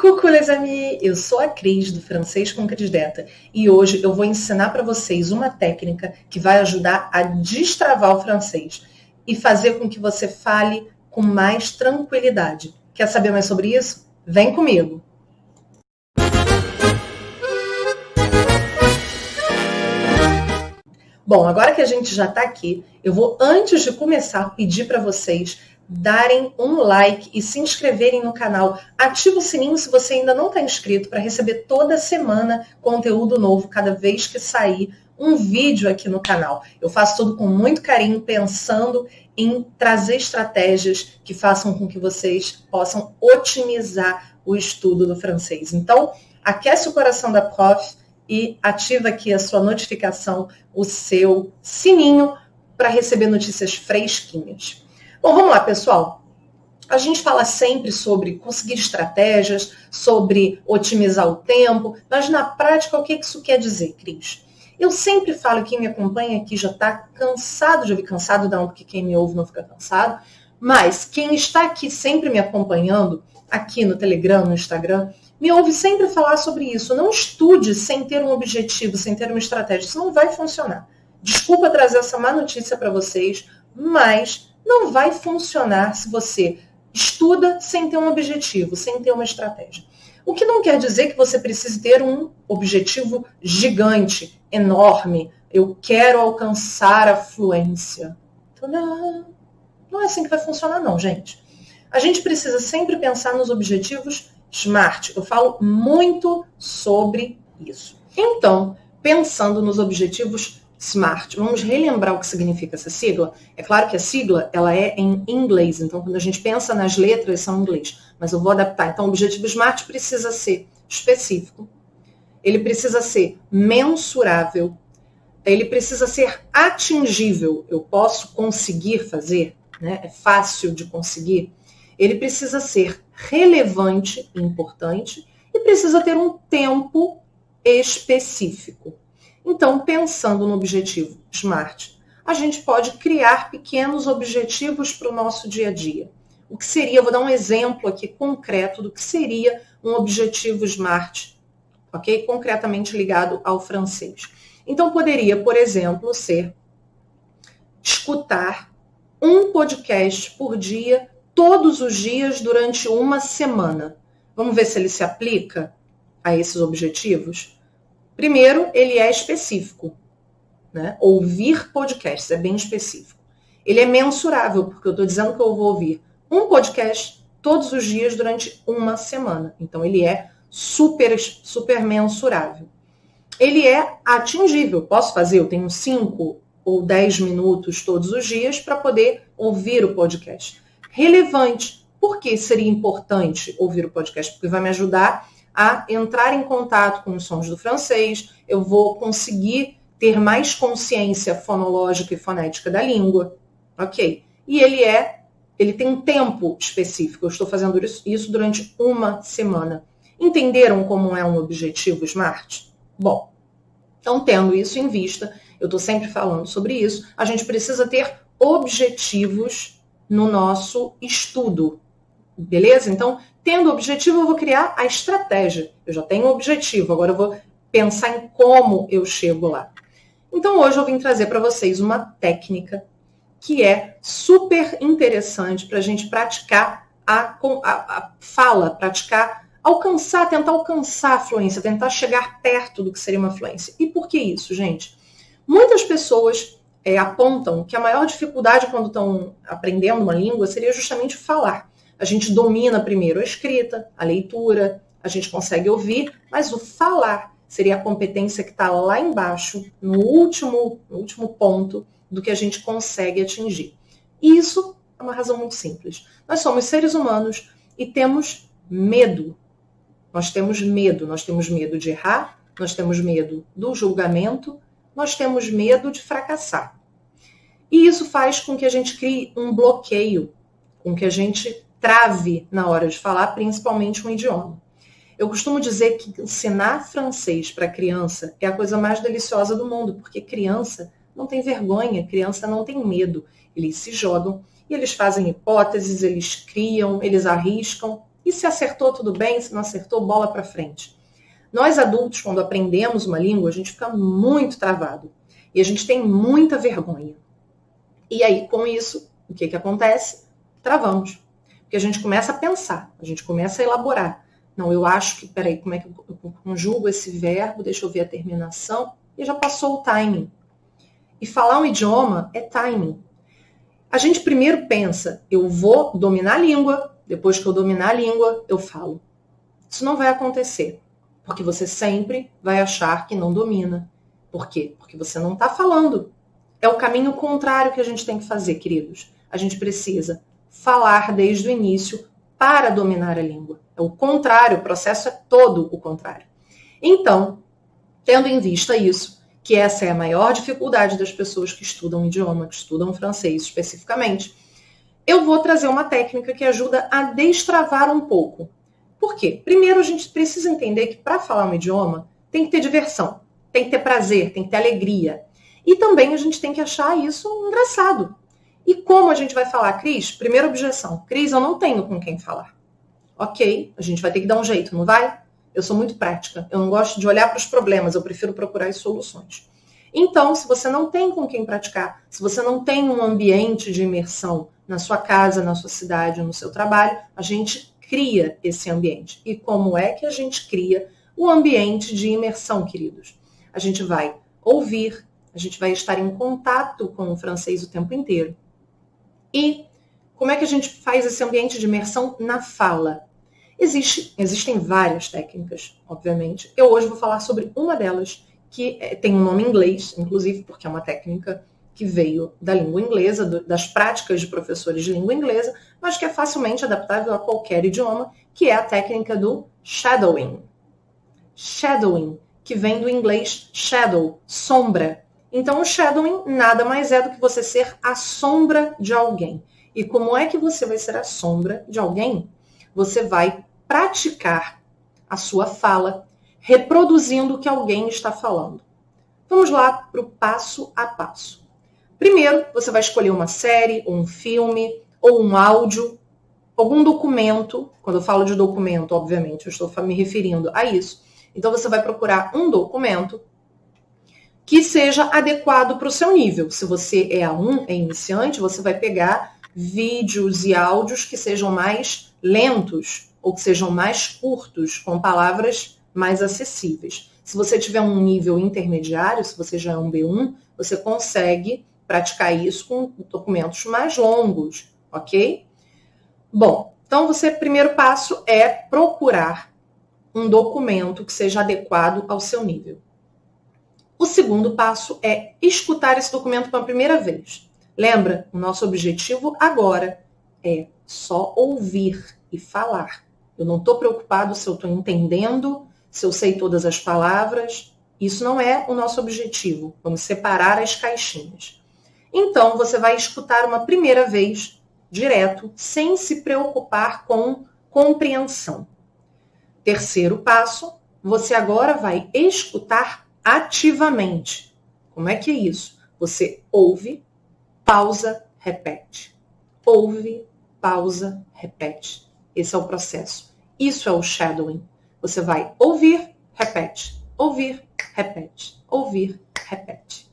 Coucou les amis, eu sou a Cris do Francês com Cris Deta e hoje eu vou ensinar para vocês uma técnica que vai ajudar a destravar o francês e fazer com que você fale com mais tranquilidade. Quer saber mais sobre isso? Vem comigo! Bom, agora que a gente já está aqui, eu vou, antes de começar, pedir para vocês darem um like e se inscreverem no canal. Ativa o sininho se você ainda não está inscrito para receber toda semana conteúdo novo, cada vez que sair um vídeo aqui no canal. Eu faço tudo com muito carinho, pensando em trazer estratégias que façam com que vocês possam otimizar o estudo do francês. Então, aquece o coração da prof e ativa aqui a sua notificação, o seu sininho para receber notícias fresquinhas. Bom, vamos lá, pessoal. A gente fala sempre sobre conseguir estratégias, sobre otimizar o tempo, mas na prática, o que isso quer dizer, Cris? Eu sempre falo, quem me acompanha aqui já está cansado de ouvir, cansado não, porque quem me ouve não fica cansado, mas quem está aqui sempre me acompanhando, aqui no Telegram, no Instagram, me ouve sempre falar sobre isso. Não estude sem ter um objetivo, sem ter uma estratégia. Isso não vai funcionar. Desculpa trazer essa má notícia para vocês, mas não vai funcionar se você estuda sem ter um objetivo, sem ter uma estratégia. O que não quer dizer que você precise ter um objetivo gigante, enorme. Eu quero alcançar a fluência. Não é assim que vai funcionar, não, gente. A gente precisa sempre pensar nos objetivos SMART. Eu falo muito sobre isso. Então, pensando nos objetivos SMART, vamos relembrar o que significa essa sigla? É claro que a sigla ela é em inglês, então quando a gente pensa nas letras são em inglês, mas eu vou adaptar. Então, o objetivo SMART precisa ser específico, ele precisa ser mensurável, ele precisa ser atingível, eu posso conseguir fazer, né? É fácil de conseguir. Ele precisa ser relevante e importante e precisa ter um tempo específico. Então, pensando no objetivo SMART, a gente pode criar pequenos objetivos para o nosso dia a dia. O que seria, vou dar um exemplo aqui concreto do que seria um objetivo SMART, ok? Concretamente ligado ao francês. Então, poderia, por exemplo, ser escutar um podcast por dia, todos os dias, durante uma semana. Vamos ver se ele se aplica a esses objetivos? Primeiro, ele é específico, né? Ouvir podcasts é bem específico. Ele é mensurável, porque eu estou dizendo que eu vou ouvir um podcast todos os dias durante uma semana. Então, ele é super mensurável. Ele é atingível. Posso fazer? Eu tenho 5 ou 10 minutos todos os dias para poder ouvir o podcast. Relevante. Por que seria importante ouvir o podcast? Porque vai me ajudar a entrar em contato com os sons do francês, eu vou conseguir ter mais consciência fonológica e fonética da língua, ok? E ele tem um tempo específico, eu estou fazendo isso durante uma semana. Entenderam como é um objetivo SMART? Bom, então tendo isso em vista, eu estou sempre falando sobre isso, a gente precisa ter objetivos no nosso estudo, beleza? Então, tendo objetivo, eu vou criar a estratégia. Eu já tenho o objetivo, agora eu vou pensar em como eu chego lá. Então, hoje eu vim trazer para vocês uma técnica que é super interessante para a gente praticar a fala, tentar alcançar a fluência, tentar chegar perto do que seria uma fluência. E por que isso, gente? Muitas pessoas apontam que a maior dificuldade quando estão aprendendo uma língua seria justamente falar. A gente domina primeiro a escrita, a leitura, a gente consegue ouvir, mas o falar seria a competência que está lá embaixo, no último ponto do que a gente consegue atingir. E isso é uma razão muito simples. Nós somos seres humanos e temos medo. Nós temos medo de errar, nós temos medo do julgamento, nós temos medo de fracassar. E isso faz com que a gente crie um bloqueio, com que a gente trave na hora de falar, principalmente um idioma. Eu costumo dizer que ensinar francês para criança é a coisa mais deliciosa do mundo, porque criança não tem vergonha, criança não tem medo. Eles se jogam e eles fazem hipóteses, eles criam, eles arriscam. E se acertou, tudo bem, se não acertou, bola para frente. Nós adultos, quando aprendemos uma língua, a gente fica muito travado. E a gente tem muita vergonha. E aí, com isso, o que acontece? Travamos. Porque a gente começa a pensar, a gente começa a elaborar. Não, eu acho que, peraí, como é que eu conjugo esse verbo? Deixa eu ver a terminação. E já passou o timing. E falar um idioma é timing. A gente primeiro pensa, eu vou dominar a língua, depois que eu dominar a língua, eu falo. Isso não vai acontecer, porque você sempre vai achar que não domina. Por quê? Porque você não está falando. É o caminho contrário que a gente tem que fazer, queridos. A gente precisa falar desde o início para dominar a língua. É o contrário, o processo é todo o contrário. Então, tendo em vista isso, que essa é a maior dificuldade das pessoas que estudam idioma, que estudam francês especificamente, eu vou trazer uma técnica que ajuda a destravar um pouco. Por quê? Primeiro, a gente precisa entender que para falar um idioma, tem que ter diversão, tem que ter prazer, tem que ter alegria. E também a gente tem que achar isso engraçado. E como a gente vai falar, Cris? Primeira objeção. Cris, eu não tenho com quem falar. Ok, a gente vai ter que dar um jeito, não vai? Eu sou muito prática. Eu não gosto de olhar para os problemas, eu prefiro procurar as soluções. Então, se você não tem com quem praticar, se você não tem um ambiente de imersão na sua casa, na sua cidade, no seu trabalho, a gente cria esse ambiente. E como é que a gente cria o ambiente de imersão, queridos? A gente vai ouvir, a gente vai estar em contato com o francês o tempo inteiro. E como é que a gente faz esse ambiente de imersão na fala? Existem várias técnicas, obviamente. Eu hoje vou falar sobre uma delas, que tem um nome em inglês, inclusive porque é uma técnica que veio da língua inglesa, das práticas de professores de língua inglesa, mas que é facilmente adaptável a qualquer idioma, que é a técnica do shadowing. Shadowing, que vem do inglês shadow, sombra. Então, o shadowing nada mais é do que você ser a sombra de alguém. E como é que você vai ser a sombra de alguém? Você vai praticar a sua fala, reproduzindo o que alguém está falando. Vamos lá para o passo a passo. Primeiro, você vai escolher uma série, ou um filme, ou um áudio, algum documento. Quando eu falo de documento, obviamente, eu estou me referindo a isso. Então, você vai procurar um documento que seja adequado para o seu nível. Se você é iniciante, você vai pegar vídeos e áudios que sejam mais lentos ou que sejam mais curtos, com palavras mais acessíveis. Se você tiver um nível intermediário, se você já é um B1, você consegue praticar isso com documentos mais longos, ok? Bom, então primeiro passo é procurar um documento que seja adequado ao seu nível. O segundo passo é escutar esse documento pela primeira vez. Lembra, o nosso objetivo agora é só ouvir e falar. Eu não estou preocupado se eu estou entendendo, se eu sei todas as palavras. Isso não é o nosso objetivo. Vamos separar as caixinhas. Então, você vai escutar uma primeira vez, direto, sem se preocupar com compreensão. Terceiro passo, você agora vai escutar ativamente. Como é que é isso? Você ouve, pausa, repete. Ouve, pausa, repete. Esse é o processo. Isso é o shadowing. Você vai ouvir, repete. Ouvir, repete. Ouvir, repete.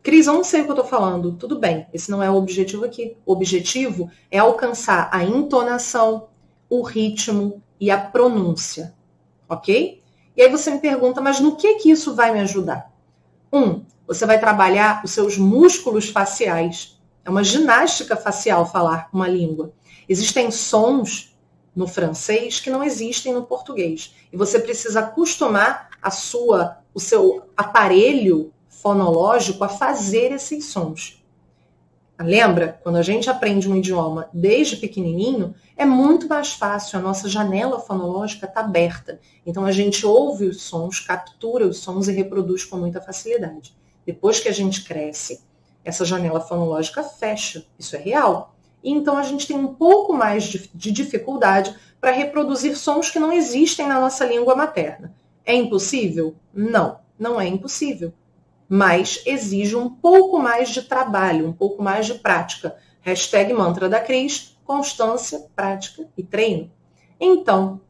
Cris, eu não sei o que eu estou falando. Tudo bem, esse não é o objetivo aqui. O objetivo é alcançar a entonação, o ritmo e a pronúncia. Ok? E aí você me pergunta, mas no que isso vai me ajudar? Você vai trabalhar os seus músculos faciais. É uma ginástica facial falar uma língua. Existem sons no francês que não existem no português. E você precisa acostumar o seu aparelho fonológico a fazer esses sons. Lembra? Quando a gente aprende um idioma desde pequenininho, é muito mais fácil, a nossa janela fonológica está aberta. Então a gente ouve os sons, captura os sons e reproduz com muita facilidade. Depois que a gente cresce, essa janela fonológica fecha. Isso é real. E então a gente tem um pouco mais de dificuldade para reproduzir sons que não existem na nossa língua materna. É impossível? Não, não é impossível. Mas exige um pouco mais de trabalho, um pouco mais de prática. #mantra da Cris, constância, prática e treino. Então,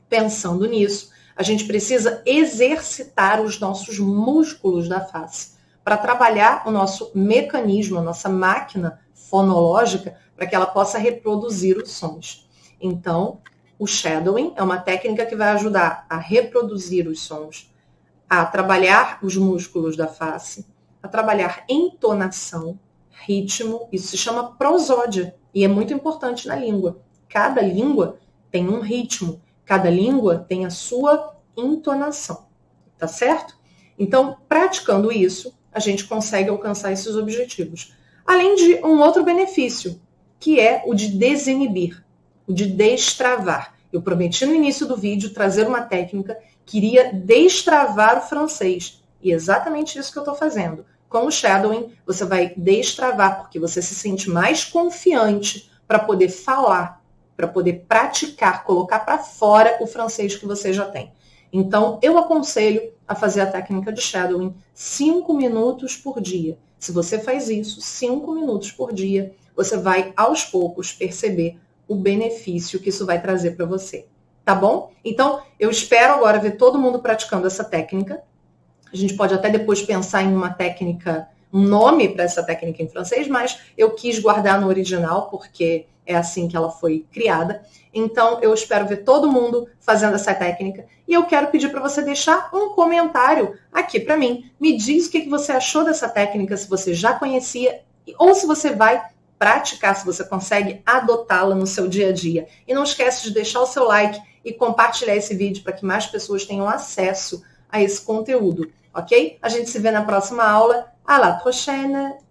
pensando nisso, a gente precisa exercitar os nossos músculos da face para trabalhar o nosso mecanismo, a nossa máquina fonológica, para que ela possa reproduzir os sons. Então, o shadowing é uma técnica que vai ajudar a reproduzir os sons, a trabalhar os músculos da face, a trabalhar entonação, ritmo. Isso se chama prosódia e é muito importante na língua. Cada língua tem um ritmo, cada língua tem a sua entonação, tá certo? Então, praticando isso, a gente consegue alcançar esses objetivos. Além de um outro benefício, que é o de desinibir, o de destravar. Eu prometi no início do vídeo trazer uma técnica que iria destravar o francês. E é exatamente isso que eu estou fazendo. Com o shadowing, você vai destravar, porque você se sente mais confiante para poder falar, para poder praticar, colocar para fora o francês que você já tem. Então, eu aconselho a fazer a técnica de shadowing 5 minutos por dia. Se você faz isso 5 minutos por dia, você vai, aos poucos, perceber o benefício que isso vai trazer para você. Tá bom? Então, eu espero agora ver todo mundo praticando essa técnica. A gente pode até depois pensar em uma técnica, um nome para essa técnica em francês, mas eu quis guardar no original, porque é assim que ela foi criada. Então, eu espero ver todo mundo fazendo essa técnica. E eu quero pedir para você deixar um comentário aqui para mim. Me diz o que você achou dessa técnica, se você já conhecia, ou se você vai praticar, se você consegue adotá-la no seu dia a dia. E não esquece de deixar o seu like e compartilhar esse vídeo para que mais pessoas tenham acesso a esse conteúdo, ok? A gente se vê na próxima aula. À la prochaine!